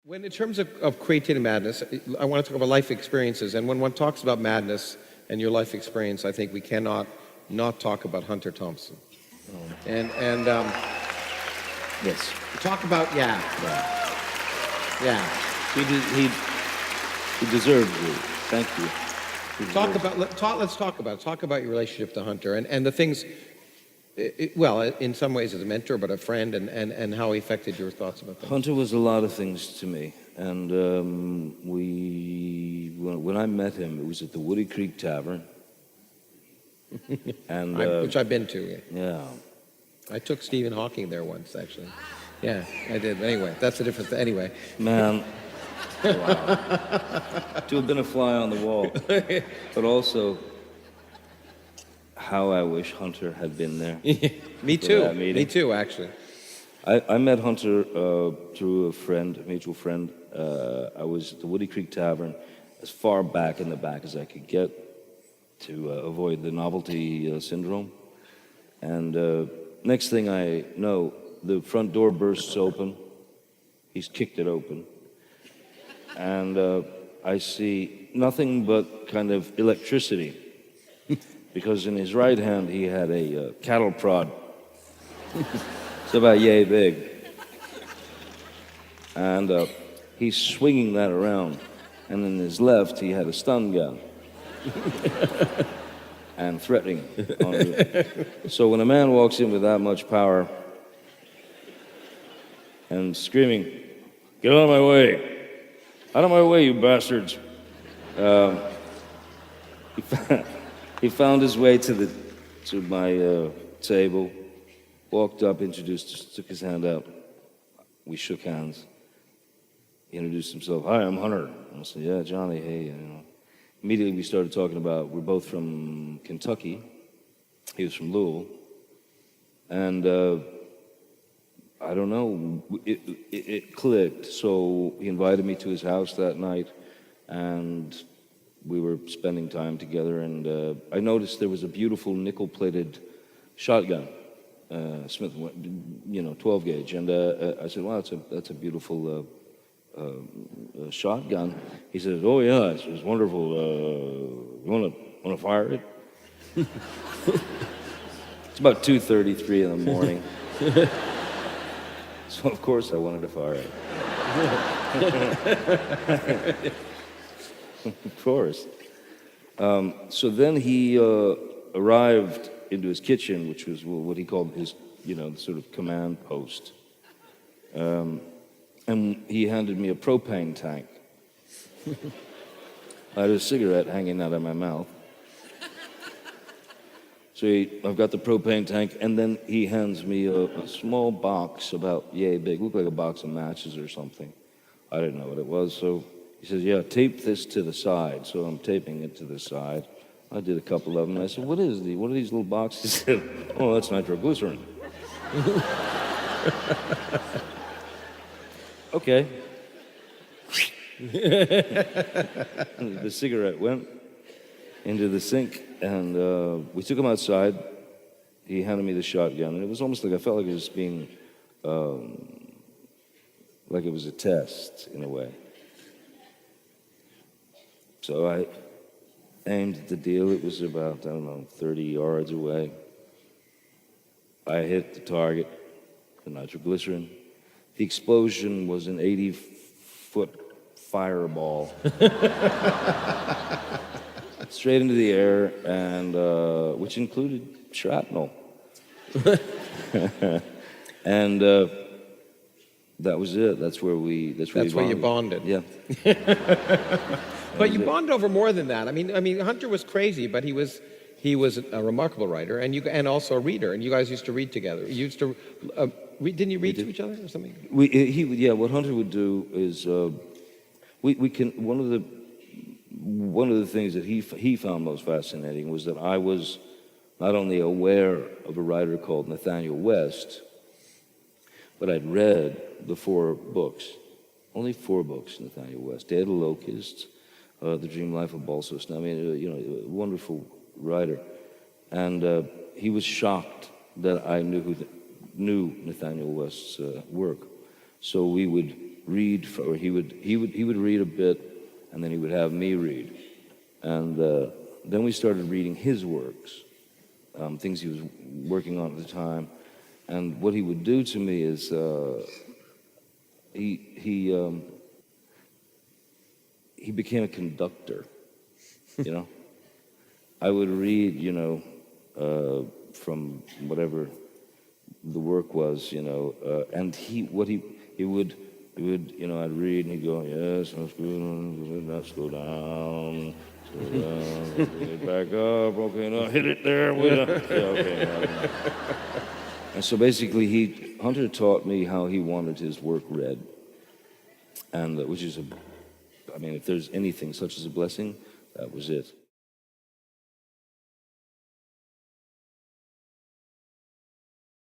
When in terms of creating madness, I want to talk about life experiences. And when one talks about madness and your life experience, I think we cannot not talk about Hunter Thompson. And Yes. talk about, yeah. He deserved it. Thank you. Let's talk about your relationship to Hunter and the things, well, in some ways as a mentor, but a friend, and how he affected your thoughts about things. Hunter was a lot of things to me, and when I met him, it was at the Woody Creek Tavern, and Which I've been to. yeah, I took Stephen Hawking there once, actually. Yeah, I did. Anyway, that's a different thing. Anyway. man, wow, to have been a fly on the wall, but also how I wish Hunter had been there. Me for too. that meeting. Me too, actually. I met Hunter through a mutual friend. I was at the Woody Creek Tavern, as far back in the back as I could get to avoid the novelty syndrome. And next thing I know, the front door bursts open. He's kicked it open. And I see nothing but kind of electricity, because in his right hand he had a cattle prod. It's about yay big. And he's swinging that around. And in his left, he had a stun gun. And threatening. So when a man walks in with that much power and screaming, "Get out of my way! Out of my way, you bastards!" He found his way to my table, walked up, introduced, took his hand out. We shook hands. He introduced himself. "Hi, I'm Hunter." I said, "Yeah, Johnny, hey." Immediately we started talking about, we're both from Kentucky. He was from Louisville. And I don't know, it clicked. So he invited me to his house that night, and we were spending time together. And I noticed there was a beautiful nickel-plated shotgun. Smith, 12 gauge, and I said, "Wow, that's a beautiful shotgun." He said, "Oh yeah, it's wonderful. You want to fire it?" It's about 2:33 in the morning, so of course I wanted to fire it. Of course. So then he arrived into his kitchen, which was what he called his, sort of command post. And he handed me a propane tank. I had a cigarette hanging out of my mouth. So I've got the propane tank, and then he hands me a small box about yay big, looked like a box of matches or something. I didn't know what it was, so he says, "Yeah, tape this to the side." So I'm taping it to the side. I did a couple of them. I said, what are these little boxes?" He said, "Oh, that's nitroglycerin." Okay. The cigarette went into the sink, and we took him outside. He handed me the shotgun, and it was almost like I felt like it was being, like it was a test in a way. So I aimed at the deal. It was about, 30 yards away. I hit the target, the nitroglycerin. The explosion was an 80-foot fireball. Straight into the air, and which included shrapnel. And that was it. That's where you bonded. Yeah. But you bonded over more than that. I mean, Hunter was crazy, but he was a remarkable writer, and also a reader. And you guys used to read together. You used to didn't you read to each other or something? What Hunter would do is one of the things that he found most fascinating was that I was not only aware of a writer called Nathaniel West, but I'd read the 4 books, only 4 books, Nathaniel West, Day of the Locusts, The Dream Life of Balsos. I mean, a wonderful writer. And he was shocked that I knew Nathaniel West's work. So we would read, or he would read a bit, and then he would have me read. And then we started reading his works, things he was working on at the time. And what he would do to me is he became a conductor, you know. I would read, you know, from whatever the work was, you know, and he would, you know, I'd read and he'd go, yes, let's go down, get it back up, okay, now hit it there, yeah, okay. And so basically, Hunter taught me how he wanted his work read, and which is I mean, if there's anything such as a blessing, that was it.